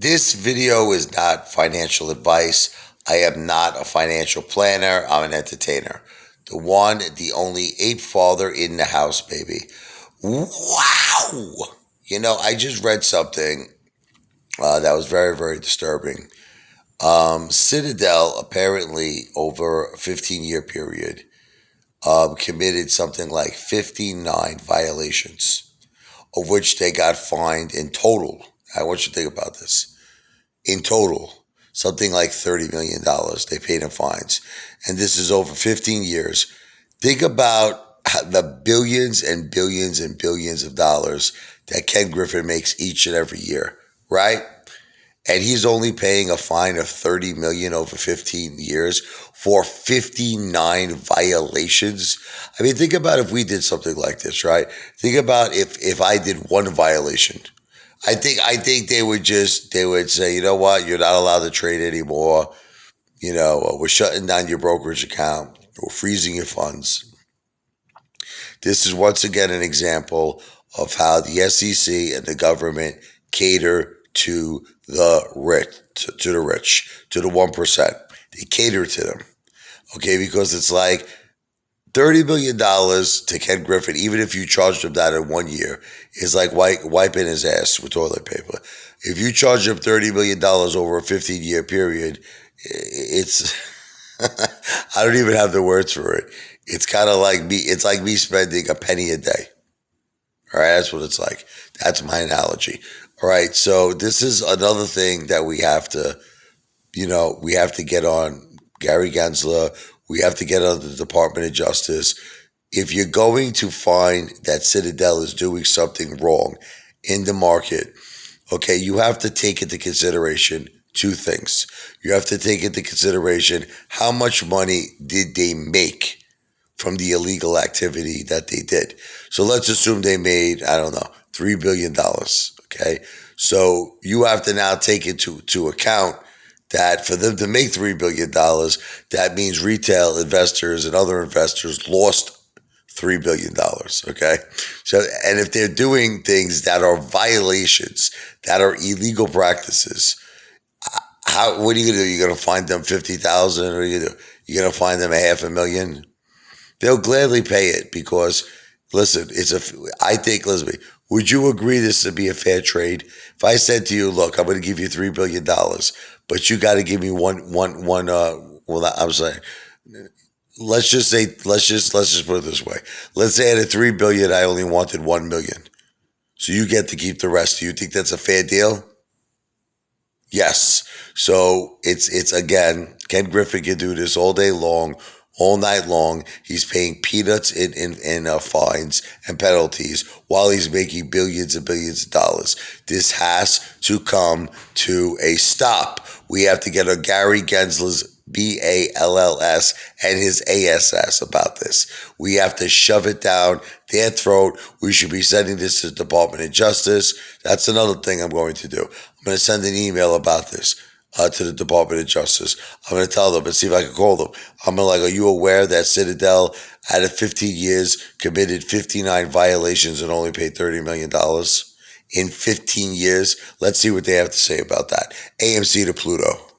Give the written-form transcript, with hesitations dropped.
This video is not financial advice. I am not a financial planner. I'm an entertainer. The one, the only ape father in the house, baby. Wow! I just read something that was very, very disturbing. Citadel apparently, over a 15-year period, committed something like 59 violations, of which they got fined in total. I want you to think about this. In total, something like $30 million they paid in fines. And this is over 15 years. Think about the billions and billions and billions of dollars that Ken Griffin makes each and every year, right? And he's only paying a fine of $30 million over 15 years for 59 violations. I mean, think about if we did something like this, right? Think about if I did one violation. I think they would say, you know what, you're not allowed to trade anymore. We're shutting down your brokerage account. We're freezing your funds. This is once again an example of how the SEC and the government cater to the rich, to the 1%. They cater to them, okay? Because it's like $30 million to Ken Griffin, even if you charged him that in 1 year, is like wiping his ass with toilet paper. If you charge him $30 million over a 15-year period, it's I don't even have the words for it. It's kind of like me. It's like me spending a penny a day. All right, that's what it's like. That's my analogy. All right, so this is another thing that we have to get on Gary Gensler. We have to get on the Department of Justice. If you're going to find that Citadel is doing something wrong in the market, okay, you have to take into consideration two things. You have to take into consideration how much money did they make from the illegal activity that they did. So let's assume they made, I don't know, $3 billion, okay? So you have to now take into account that for them to make $3 billion, that means retail investors and other investors lost $3 billion, okay? So, and if they're doing things that are violations, that are illegal practices, what are you going to do? You're going to find them 50,000 or you're going to find them $500,000? They'll gladly pay it because, listen, would you agree this to be a fair trade? If I said to you, look, I'm going to give you $3 billion, but you got to give me I'm saying, let's just put it this way. Let's say out of $3 billion, I only wanted $1 million. So you get to keep the rest. Do you think that's a fair deal? Yes. So it's again, Ken Griffin can do this all day long, all night long. He's paying peanuts in fines and penalties while he's making billions and billions of dollars. This has to come to a stop. We have to get a Gary Gensler's BALLS and his ASS about this. We have to shove it down their throat. We should be sending this to the Department of Justice. That's another thing I'm going to do. I'm going to send an email about this to the Department of Justice. I'm going to tell them and see if I can call them. I'm going to are you aware that Citadel, out of 15 years, committed 59 violations and only paid $30 million? In 15 years? Let's see what they have to say about that. AMC to Pluto.